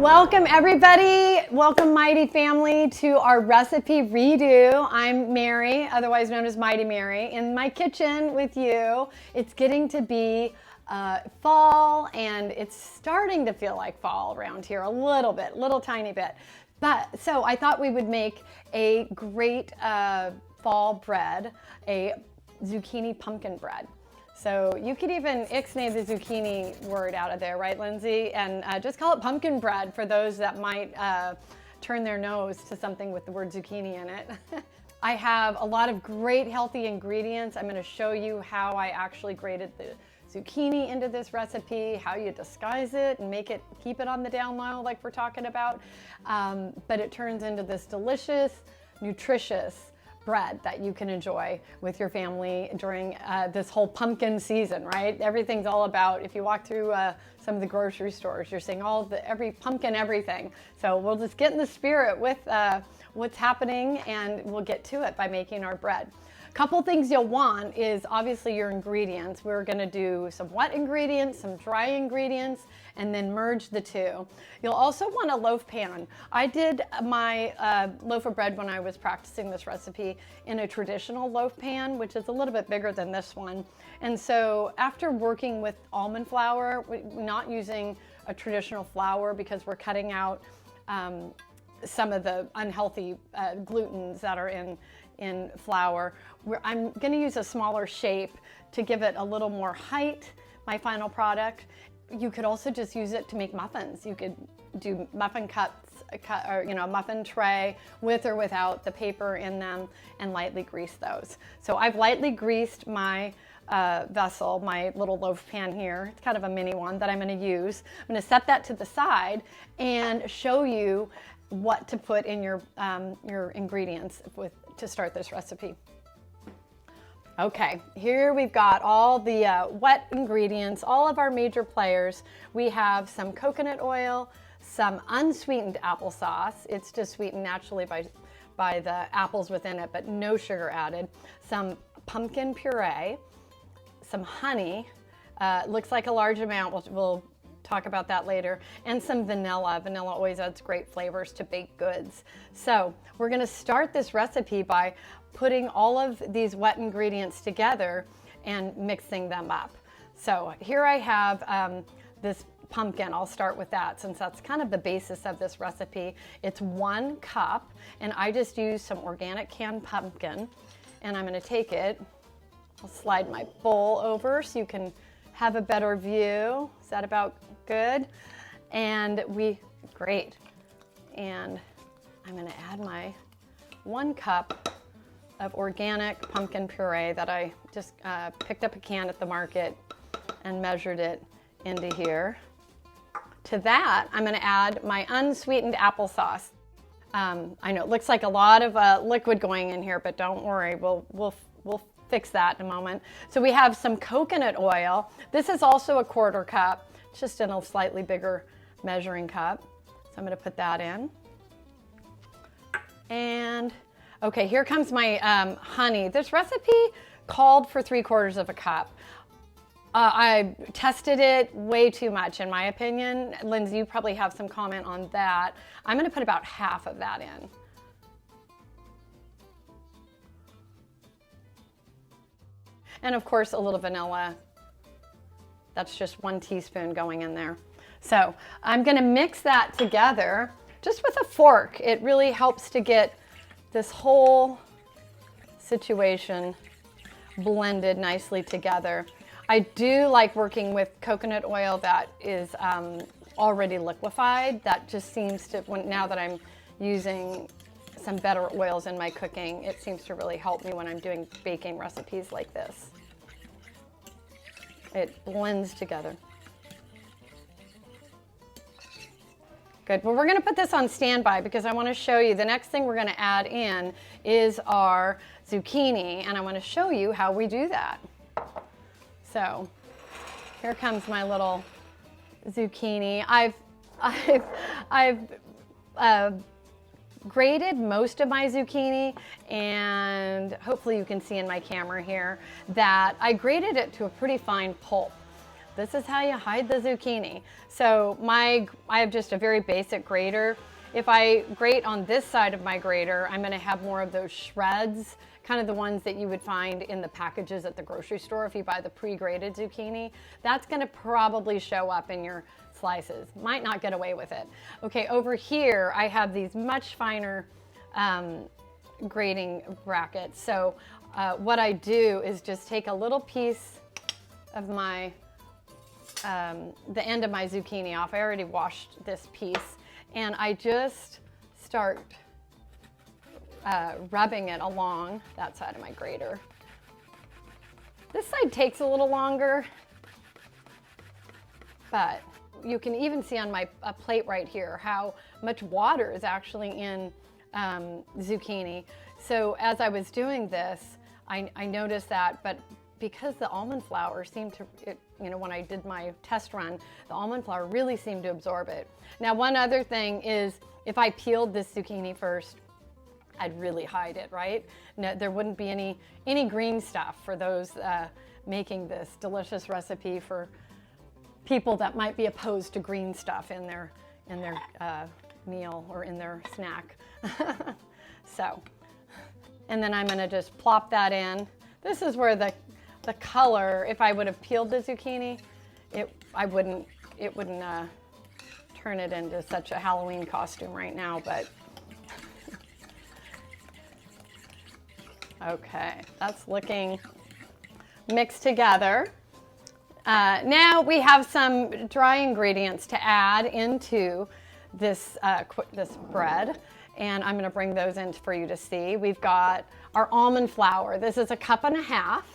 Welcome everybody, welcome Mighty Family to our recipe redo. I'm Mary, otherwise known as Mighty Mary, in my kitchen with you. It's getting to be fall and it's starting to feel like fall around here a little bit, little tiny bit. But so I thought we would make a great fall bread, a zucchini pumpkin bread. So you could even ixnay the zucchini word out of there, right, Lindsay? And just call it pumpkin bread for those that might turn their nose to something with the word zucchini in it. I have a lot of great healthy ingredients. I'm going to show you how I actually grated the zucchini into this recipe, how you disguise it and make it, keep it on the down low like we're talking about. But it turns into this delicious, nutritious bread that you can enjoy with your family during this whole pumpkin season, right? Everything's all about, if you walk through some of the grocery stores, you're seeing every pumpkin everything. So we'll just get in the spirit with what's happening and we'll get to it by making our bread. Couple things you'll want is obviously your ingredients. We're gonna do some wet ingredients, some dry ingredients, and then merge the two. You'll also want a loaf pan. I did my loaf of bread when I was practicing this recipe in a traditional loaf pan, which is a little bit bigger than this one. And so after working with almond flour, we're not using a traditional flour because we're cutting out some of the unhealthy glutens that are in flour. I'm going to use a smaller shape to give it a little more height, my final product. You could also just use it to make muffins. You could do muffin cups, or muffin tray with or without the paper in them, and lightly grease those. So I've lightly greased my vessel, my little loaf pan here. It's kind of a mini one that I'm going to use. I'm going to set that to the side and show you what to put in your ingredients to start this recipe. Okay, here we've got all the wet ingredients, all of our major players. We have some coconut oil, some unsweetened applesauce. It's just sweetened naturally by the apples within it, but no sugar added. Some pumpkin puree, some honey, looks like a large amount. We'll talk about that later, and some vanilla. Vanilla always adds great flavors to baked goods. So we're going to start this recipe by putting all of these wet ingredients together and mixing them up. So here I have this pumpkin. I'll start with that since that's kind of the basis of this recipe. It's 1 cup, and I just used some organic canned pumpkin, and I'm going to take it. I'll slide my bowl over so you can have a better view. Is that about good? And great. And I'm going to add my 1 cup of organic pumpkin puree that I just picked up a can at the market and measured it into here. To that, I'm going to add my unsweetened applesauce. I know it looks like a lot of liquid going in here, but don't worry, we'll fix that in a moment. So we have some coconut oil. This is also a 1/4 cup, just in a slightly bigger measuring cup. So I'm going to put that in. And okay, here comes my honey. This recipe called for 3/4 cup. I tested it way too much in my opinion. Lindsay, you probably have some comment on that. I'm going to put about half of that in. And of course, a little vanilla. That's just 1 teaspoon going in there. So I'm going to mix that together just with a fork. It really helps to get this whole situation blended nicely together. I do like working with coconut oil that is already liquefied. That just seems to, now that I'm using some better oils in my cooking, it seems to really help me when I'm doing baking recipes like this. It blends together. Good. Well, we're going to put this on standby because I want to show you the next thing we're going to add in is our zucchini, and I want to show you how we do that. So here comes my little zucchini. I've grated most of my zucchini, and hopefully you can see in my camera here that I grated it to a pretty fine pulp. this is how you hide the zucchini. So I have just a very basic grater. If I grate on this side of my grater, I'm gonna have more of those shreds, kind of the ones that you would find in the packages at the grocery store if you buy the pre-grated zucchini. That's gonna probably show up in your slices. Might not get away with it. Okay, over here, I have these much finer grating brackets. So what I do is just take a little piece of my, the end of my zucchini off. I already washed this piece, and I just start rubbing it along that side of my grater. This side takes a little longer, but you can even see on my plate right here how much water is actually in zucchini. So as I was doing this, I noticed that, but because the almond flour seemed to, when I did my test run, the almond flour really seemed to absorb it. Now, one other thing is if I peeled this zucchini first, I'd really hide it, right? No, there wouldn't be any green stuff for those making this delicious recipe for people that might be opposed to green stuff in their meal or in their snack. So, and then I'm gonna just plop that in. This is where the color, if I would have peeled the zucchini, it wouldn't turn it into such a Halloween costume right now, but okay, that's looking mixed together. Now we have some dry ingredients to add into this bread, and I'm going to bring those in for you to see. We've got our almond flour. This is 1.5 cups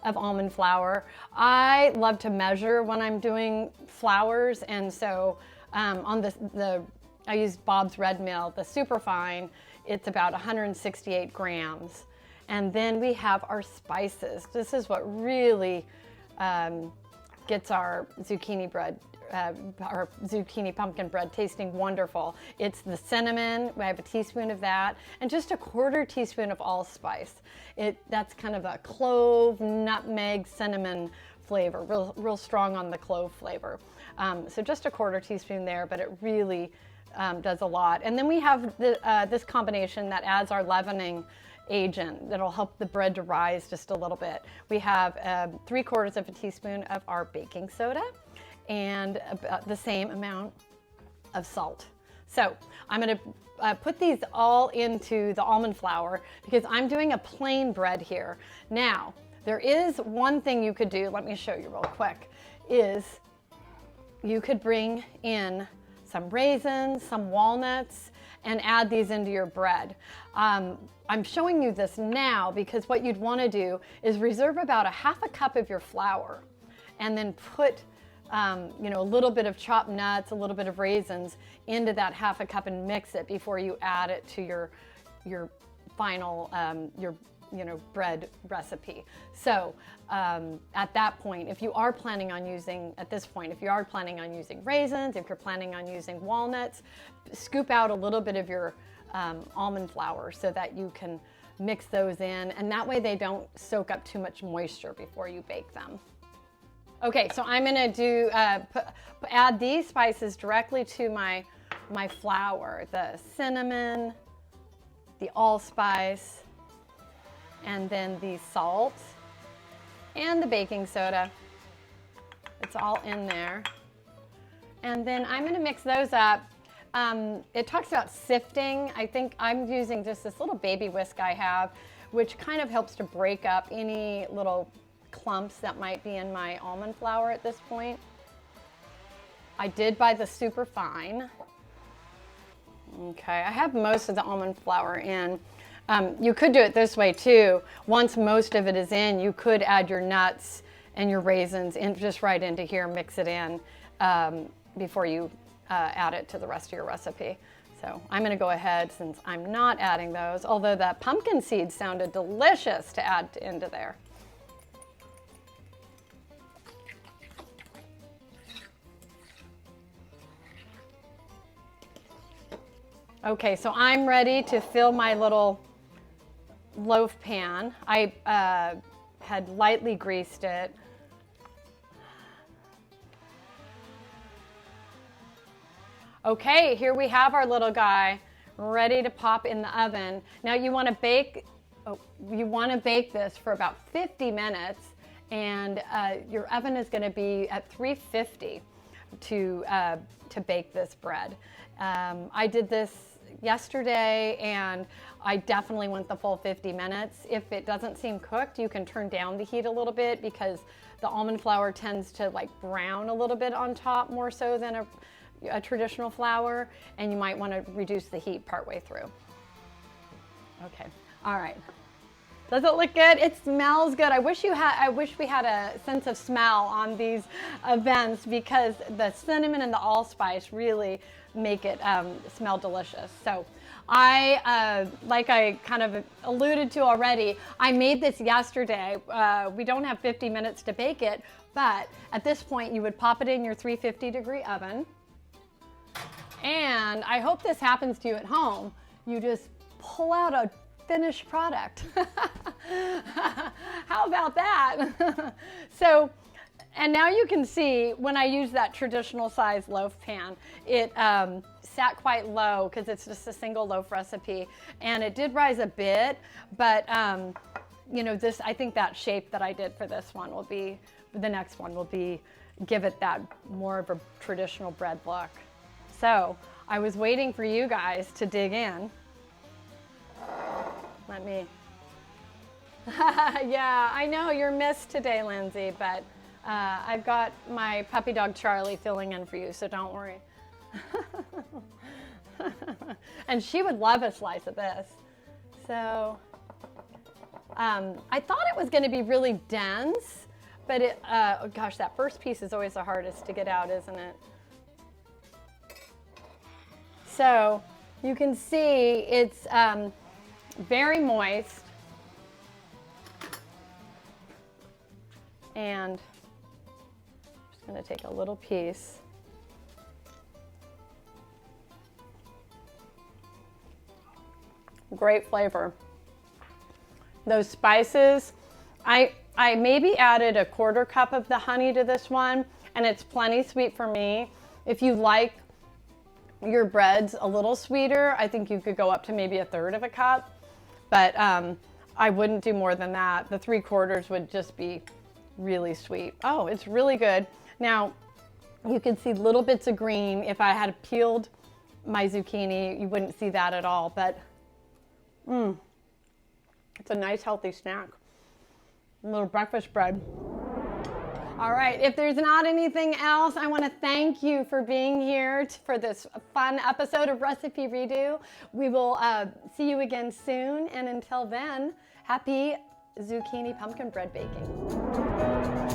of almond flour. I love to measure when I'm doing flours, and so on I use Bob's Red Mill, the super fine. It's about 168 grams. And then we have our spices. This is what really gets our zucchini bread, our zucchini pumpkin bread tasting wonderful. It's the cinnamon. We have a teaspoon of that, and just a 1/4 teaspoon of allspice. That's kind of a clove, nutmeg, cinnamon flavor, real strong on the clove flavor. So just a 1/4 teaspoon there, but it really does a lot. And then we have this combination that adds our leavening agent that'll help the bread to rise just a little bit. We have 3/4 of a teaspoon of our baking soda and about the same amount of salt. So I'm going to put these all into the almond flour because I'm doing a plain bread here. Now, there is one thing you could do, let me show you real quick, is you could bring in some raisins, some walnuts, and add these into your bread. I'm showing you this now because what you'd want to do is reserve about 1/2 cup of your flour and then put a little bit of chopped nuts, a little bit of raisins into that 1/2 cup and mix it before you add it to your final bread recipe. So at that point, if you are planning on using raisins, if you're planning on using walnuts, scoop out a little bit of your almond flour so that you can mix those in, and that way they don't soak up too much moisture before you bake them. Okay, so I'm gonna add these spices directly to my flour, the cinnamon, the allspice, and then the salt and the baking soda. It's all in there. And then I'm gonna mix those up. It talks about sifting. I think I'm using just this little baby whisk I have, which kind of helps to break up any little clumps that might be in my almond flour at this point. I did buy the super fine. Okay, I have most of the almond flour in. You could do it this way too. Once most of it is in, you could add your nuts and your raisins in, just right into here, mix it in before you add it to the rest of your recipe. So I'm gonna go ahead, since I'm not adding those, although that pumpkin seed sounded delicious to add into there. Okay, so I'm ready to fill my little loaf pan. I had lightly greased it. Okay, here we have our little guy ready to pop in the oven. Now you want to bake this for about 50 minutes, and your oven is going to be at 350 to bake this bread. I did this yesterday, and I definitely went the full 50 minutes. If it doesn't seem cooked, you can turn down the heat a little bit, because the almond flour tends to like brown a little bit on top more so than a traditional flour, and you might want to reduce the heat partway through. Okay, all right. Does it look good? It smells good. I wish we had a sense of smell on these events, because the cinnamon and the allspice really make it smell delicious. So like I kind of alluded to already, I made this yesterday. We don't have 50 minutes to bake it, but at this point you would pop it in your 350-degree oven. And I hope this happens to you at home. You just pull out a finished product. How about that? So, and now you can see when I use that traditional size loaf pan, it sat quite low because it's just a single loaf recipe, and it did rise a bit, but you know, I think that shape that I did for this one will be, the next one will be, give it that more of a traditional bread look. So I was waiting for you guys to dig in. Let me. Yeah, I know you're missed today, Lindsay, but I've got my puppy dog Charlie filling in for you, so don't worry. And she would love a slice of this. So I thought it was going to be really dense, but oh gosh, that first piece is always the hardest to get out, isn't it? So you can see it's very moist, and I'm just going to take a little piece. Great flavor. Those spices, I maybe added a 1/4 cup of the honey to this one, and it's plenty sweet for me. If you like your breads a little sweeter, I think you could go up to maybe 1/3 cup, but I wouldn't do more than that. The 3/4 would just be really sweet. Oh, it's really good. Now, you can see little bits of green. If I had peeled my zucchini, you wouldn't see that at all, but it's a nice healthy snack. A little breakfast bread. All right, if there's not anything else, I want to thank you for being here for this fun episode of Recipe Redo. We will see you again soon, and until then, happy zucchini pumpkin bread baking.